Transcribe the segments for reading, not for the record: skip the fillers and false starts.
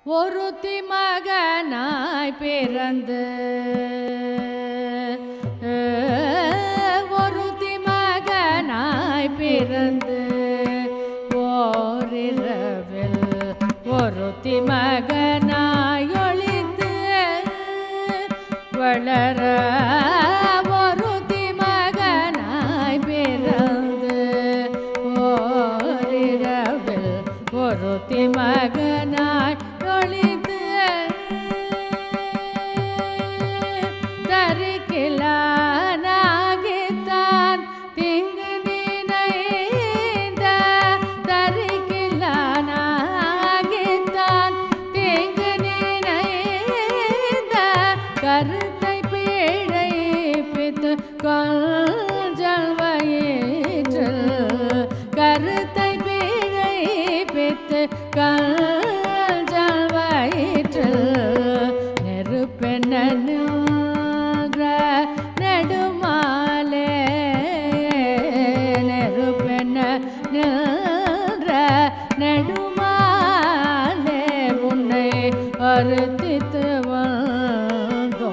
ஒருத்தி மகனாய் பிறந்து ஒருத்தி மகனாய் பிறந்து ஓரிரவில் ஒருத்தி மகனாய் ஒளித்து வளர ஒருத்தி மகனாய் பிறந்து ஓரிரவில் ஒருத்தி மகனாய் ஒளித்து தரிக்கிலானாகித்தான் திங்கு நினைந்த தரிக்கிலானாகித்தான் திங்கு நினைந்த கருத்தை பிழைப்பித்து கொஞ்சல் வயிற்றில் கருத்தை பிழைப்பித்து கொஞ்சல் வயிற்றில் நெருப்பென நின்ற நெடுமாலே நெருப்பென நின்ற நெடுமாலே உன்னை அறுத்தித்து வந்தோ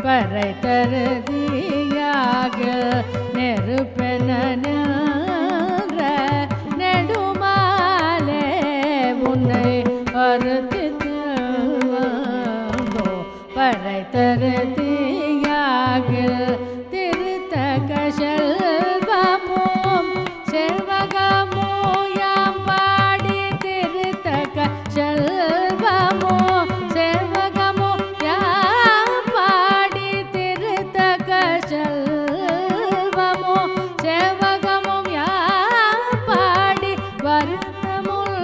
பறை தருதியாக நெருப்பென நின்ற நெடுமாலே உன்னை அறுத்தித்து வந்தோ பறை தருதியாக திருத்தக செல்வமும் செல்வகமோ யாம் பாடி திருத்தக செல்வமோ செல்வகமோ யாம் பாடி திருத்தக செல்வமோ செல்வகமும் யாம் பாடி வருத்தமுள்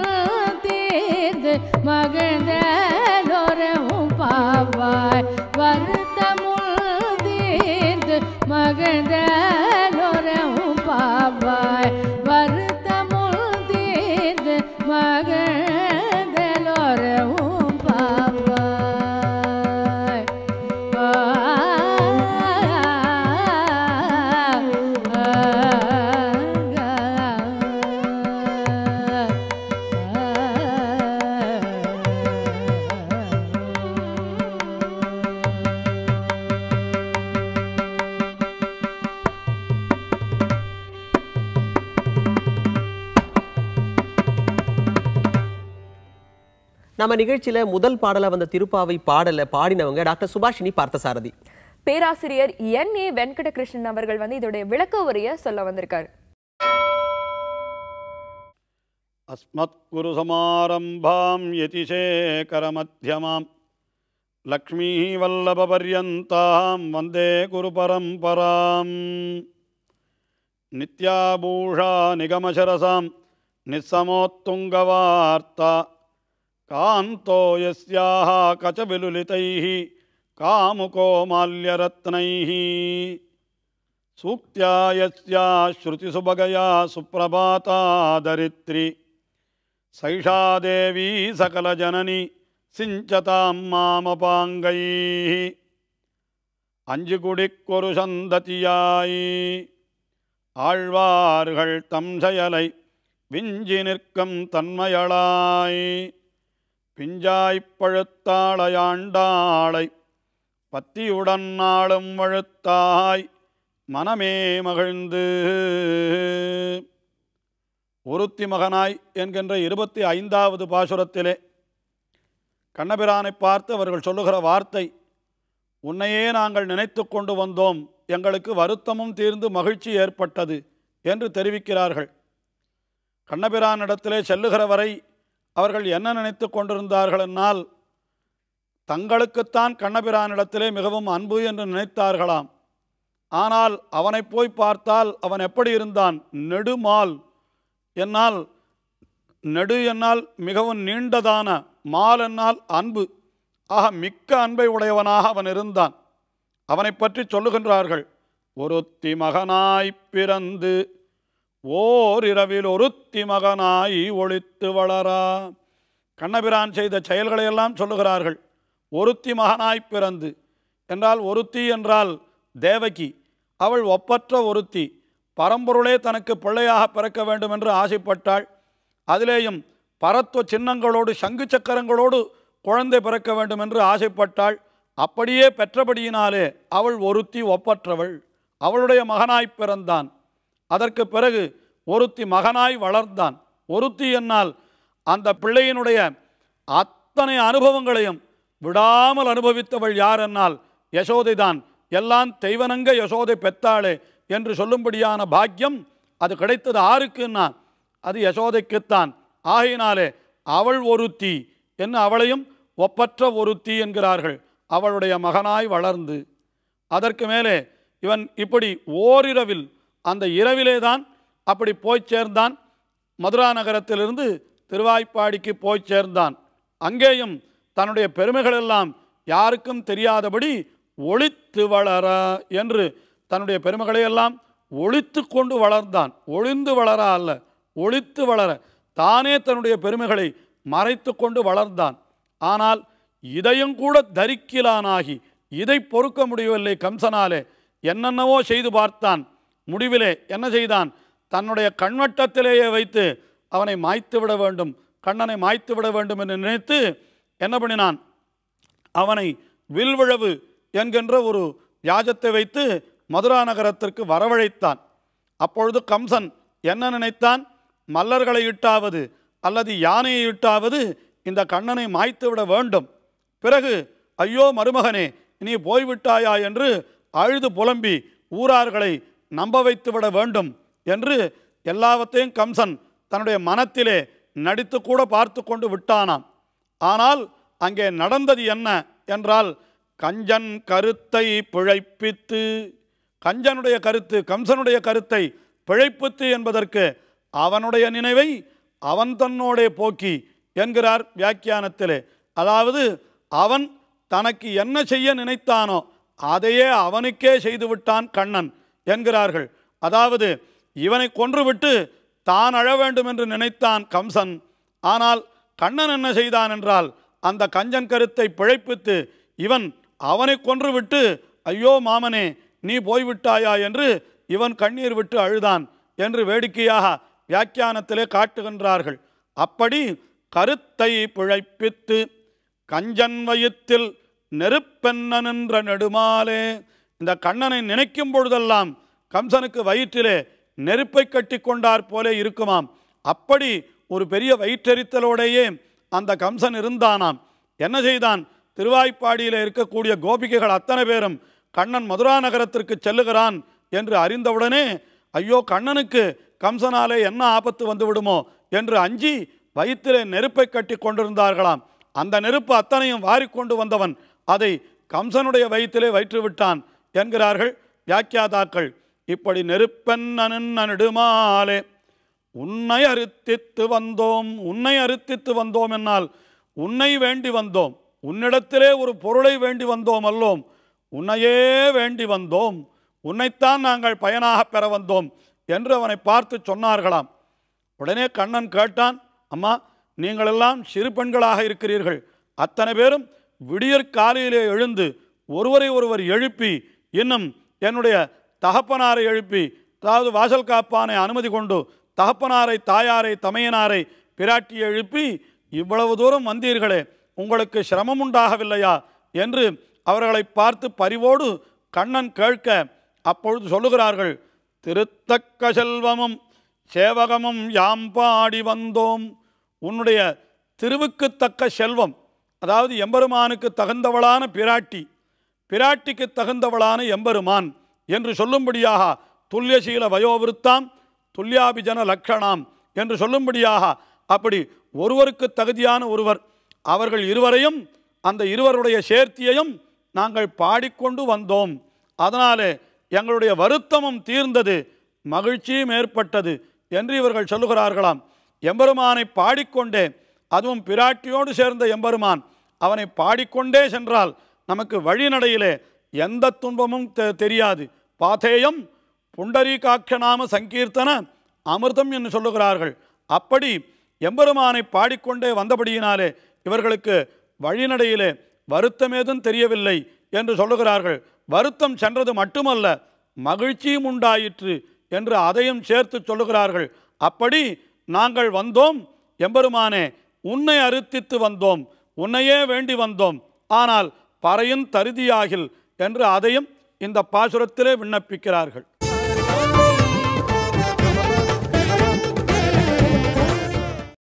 தீர்ந்து மகிழ்ந்தலோரவும் பாவாய் வருத்தமுள் தீர்ந்து மகிழ்ந்தலோரவும் பாவாய் வருத்தமுள் தீர்ந்து மகிழ்ந்தலோரவும் பாவாய் நம்ம நிகழ்ச்சியில முதல் பாடல வந்த திருப்பாவை பாடல பாடினவங்க டாக்டர் சுபாஷினி பார்த்தசாரதி. பேராசிரியர் என்.ஏ. வெங்கடகிருஷ்ணன் அவர்கள் இதோடைய விளக்க உரையை சொல்ல வந்திருக்காரு. அஸ்மத் குரு சமாரம்பாம் யதிசேகர மத்யமாம் லக்ஷ்மீ வல்லப பர்யந்தாம் வந்தே குரு பரம்பராம் நித்யாபூஷா நிகமசரசாம் நிஸ்ஸமோத்துங்கவார்த்தா காந்தோ யஸ்யாஹ கச்சவிலுலிதைஹ காமுகோ மால்யரத்னைஹ சூக்த்யா யஸ்யா ஸ்ருதிசுபகயா சுப்ரபாதாதரித்ரி சைஷா தேவி சகலஜனனி சிஞ்சதாம் மாமபாங்கைः அஞ்சு குடிக்கொரு சந்ததியாய் ஆழ்வார்கள் தம் செயலை விஞ்சி நிற்கும் தன்மையளாய் பிஞ்சாய்ப் பழுத்தாளையாண்டாளை பத்தியுடன் நாளும் வழுத்தாய் மனமே மகிழ்ந்து. ஒருத்தி மகனாய் என்கின்ற 25வது பாசுரத்திலே கண்ணபிரானை பார்த்து அவர்கள் சொல்லுகிற வார்த்தை, உன்னையே நாங்கள் நினைத்து கொண்டு வந்தோம், எங்களுக்கு வருத்தமும் தீர்ந்து மகிழ்ச்சி ஏற்பட்டது என்று தெரிவிக்கிறார்கள். கண்ணபிரானிடத்திலே செல்லுகிற வரை அவர்கள் என்ன நினைத்து கொண்டிருந்தார்கள் என்னால், தங்களுக்குத்தான் கண்ணபிரானிடத்திலே மிகவும் அன்பு என்று நினைத்தார்களாம். ஆனால் அவனை போய் பார்த்தால் அவன் எப்படி இருந்தான்? நெடுமால் என்னால், நெடு என்னால் மிகவும் நீண்டதான, மால் என்னால் அன்பு, ஆக மிக்க அன்பை உடையவனாக அவன் இருந்தான். அவனை பற்றி சொல்லுகின்றார்கள், ஒருத்தி மகனாய் பிறந்து ஓரிரவில் ஒருத்தி மகனாய் ஒளித்து வளரா. கண்ணபிரான் செய்த செயல்களையெல்லாம் சொல்லுகிறார்கள். ஒருத்தி மகனாய் பிறந்து என்றால், ஒருத்தி என்றால் தேவகி, அவள் ஒப்பற்ற ஒருத்தி, பரம்பொருளே தனக்கு பிள்ளையாக பிறக்க வேண்டும் என்று ஆசைப்பட்டாள். அதிலேயும் பரத்துவ சின்னங்களோடு சங்கு சக்கரங்களோடு குழந்தை பிறக்க வேண்டும் என்று ஆசைப்பட்டாள். அப்படியே பெற்றபடியினாலே அவள் ஒருத்தி ஒப்பற்றவள். அவளுடைய மகனாய் பிறந்தான். அதற்கு பிறகு ஒருத்தி மகனாய் வளர்ந்தான். ஒருத்தி என்னால் அந்த பிள்ளையினுடைய அத்தனை அனுபவங்களையும் விடாமல் அனுபவித்தவள் யார் என்னால் யசோதை தான். எல்லாம் தெய்வனங்க யசோதை பெத்தாளே என்று சொல்லும்படியான பாக்கியம் அது கிடைத்தது ஆருக்குன்னா அது யசோதைக்குத்தான். ஆகையினாலே அவள் ஒருத்தி என்ன, அவளையும் ஒப்பற்ற ஒருத்தி என்கிறார்கள். அவளுடைய மகனாய் வளர்ந்து அதற்கு மேலே இவன் இப்படி ஓரிரவில், அந்த இரவிலே தான் அப்படி போய் சேர்ந்தான். மதுரா நகரத்திலிருந்து திருவாய்ப்பாடிக்கு போய் சேர்ந்தான். அங்கேயும் தன்னுடைய பெருமைகளெல்லாம் யாருக்கும் தெரியாதபடி ஒளித்து வளர என்று தன்னுடைய பெருமைகளையெல்லாம் ஒளித்து கொண்டு வளர்ந்தான். ஒளிந்து வளர அல்ல, ஒளித்து வளர தானே தன்னுடைய பெருமைகளை மறைத்து கொண்டு வளர்ந்தான். ஆனால் இதையும் கூட தரிக்கிலானாகி இதை பொறுக்க முடியவில்லை கம்சனாலே. என்னென்னவோ செய்து பார்த்தான். முடிவிலே என்ன செய்தான்? தன்னுடைய கண்வட்டத்திலேயே வைத்து அவனை மாய்த்து விட வேண்டும், கண்ணனை மாய்த்து விட வேண்டும் என்று நினைத்து என்ன பண்ணினான்? அவனை வில்விழவு என்கின்ற ஒரு வியாஜத்தை வைத்து மதுரா நகரத்திற்கு வரவழைத்தான். அப்பொழுது கம்சன் என்ன நினைத்தான்? மல்லர்களை இட்டாவது அல்லது யானையை இட்டாவது இந்த கண்ணனை மாய்த்து விட வேண்டும். பிறகு ஐயோ மருமகனே நீ போய்விட்டாயா என்று அழுது புலம்பி ஊரார்களை நம்ப வைத்து விட வேண்டும் என்று எல்லாவற்றையும் கம்சன் தன்னுடைய மனத்திலே நடித்து கூட பார்த்து கொண்டு விட்டானாம். ஆனால் அங்கே நடந்தது என்ன என்றால், கஞ்சன் கருத்தை பிழைப்பித்து, கஞ்சனுடைய கருத்து கம்சனுடைய கருத்தை பிழைப்பித்து என்பதற்கு அவனுடைய நினைவை அவன் தன்னோடே போக்கி என்கிறார் வியாக்கியானத்திலே. அதாவது அவன் தனக்கு என்ன செய்ய நினைத்தானோ அதையே அவனுக்கே செய்துவிட்டான் கண்ணன் என்கிறார்கள். அதாவது இவனை கொன்றுவிட்டு தான் அழ வேண்டும் என்று நினைத்தான் கம்சன். ஆனால் கண்ணன் என்ன செய்தான் என்றால், அந்த கஞ்சன் கருத்தை பிழைப்பித்து இவன் அவனை கொன்றுவிட்டு ஐயோ மாமனே நீ போய்விட்டாயா என்று இவன் கண்ணீர் விட்டு அழுதான் என்று வேடிக்கையாக வியாக்கியானத்திலே காட்டுகின்றார்கள். அப்படி கருத்தை பிழைப்பித்து கஞ்சன் வயிற்றில் நெருப்பென்ன நின்ற நெடுமாலே, இந்த கண்ணனை நினைக்கும் பொழுதெல்லாம் கம்சனுக்கு வயிற்றிலே நெருப்பை கட்டி கொண்டார் போலே இருக்குமாம். அப்படி ஒரு பெரிய வயிற்றெரித்தலோடையே அந்த கம்சன் இருந்தானாம். என்ன செய்தான்? திருவாய்ப்பாடியில் இருக்கக்கூடிய கோபிகைகள் அத்தனை பேரும் கண்ணன் மதுரா நகரத்திற்கு செல்லுகிறான் என்று அறிந்தவுடனே ஐயோ கண்ணனுக்கு கம்சனாலே என்ன ஆபத்து வந்து விடுமோ என்று அஞ்சி வயிற்றிலே நெருப்பை கட்டி கொண்டிருந்தார்களாம். அந்த நெருப்பு அத்தனையும் வாரிக்கொண்டு வந்தவன் அதை கம்சனுடைய வயிற்றிலே வைத்து விட்டான் என்கிறார்கள் வியாக்கியாதாக்கள். இப்படி நெருப்பென்ன நெடுமாலே உன்னை அறுத்தித்து வந்தோம். உன்னை அறுத்தித்து வந்தோம் என்னால் உன்னை வேண்டி வந்தோம், உன்னிடத்திலே ஒரு பொருளை வேண்டி வந்தோம் அல்லோம், உன்னையே வேண்டி வந்தோம், உன்னைத்தான் நாங்கள் பயனாக பெற வந்தோம் என்று அவனை பார்த்து சொன்னார்களாம். உடனே கண்ணன் கேட்டான், அம்மா நீங்களெல்லாம் சிறு பெண்களாக இருக்கிறீர்கள், அத்தனை பேரும் விடியற் காலையிலே எழுந்து ஒருவரை ஒருவர் எழுப்பி இன்னும் என்னுடைய தகப்பனாரை எழுப்பி, அதாவது வாசல் காப்பானை அனுமதி கொண்டு தகப்பனாரை தாயாரை தமையனாரை பிராட்டியை எழுப்பி இவ்வளவு தூரம் வந்தீர்களே உங்களுக்கு சிரமம் உண்டாகவில்லையா என்று அவர்களை பார்த்து பரிவோடு கண்ணன் கேட்க அப்பொழுது சொல்லுகிறார்கள், திருத்தக்க செல்வமும் சேவகமும் யாம் பாடி வந்தோம். உன்னுடைய திருவுக்கு தக்க செல்வம், அதாவது எம்பெருமானுக்கு தகுந்தவளான பிராட்டி, பிராட்டிக்கு தகுந்தவளான எம்பெருமான் என்று சொல்லும்படியாக துல்லியசீல வயோவிருத்தாம் துல்லியாபிஜன லக்ஷணாம் என்று சொல்லும்படியாக அப்படி ஒருவருக்கு தகுதியான ஒருவர், அவர்கள் இருவரையும் அந்த இருவருடைய சேர்த்தியையும் நாங்கள் பாடிக்கொண்டு வந்தோம். அதனாலே எங்களுடைய வருத்தமும் தீர்ந்தது, மகிழ்ச்சியும் ஏற்பட்டது என்று இவர்கள் சொல்லுகிறார்களாம். எம்பெருமானை பாடிக்கொண்டே, அதுவும் பிராட்டியோடு சேர்ந்த எம்பெருமான், அவனை பாடிக்கொண்டே சென்றால் நமக்கு வழிநடையிலே எந்த துன்பமும் தெரியாது. பாதேயம் புண்டரீகாட்சநாம சங்கீர்த்தன அமிர்தம் என்று சொல்லுகிறார்கள். அப்படி எம்பெருமானை பாடிக்கொண்டே வந்தபடியினாலே இவர்களுக்கு வழிநடையிலே வருத்தம் ஏதும் தெரியவில்லை என்று சொல்லுகிறார்கள். வருத்தம் சென்றது மட்டுமல்ல, மகிழ்ச்சியும் உண்டாயிற்று என்று அதையும் சேர்த்து சொல்லுகிறார்கள். அப்படி நாங்கள் வந்தோம் எம்பெருமானே, உன்னை அறுத்தித்து வந்தோம், உன்னையே வேண்டி வந்தோம், ஆனால் பறையின் தருதியாகில் என்று அதையும் இந்த பாசுரத்திலே விண்ணப்பிக்கிறார்கள்.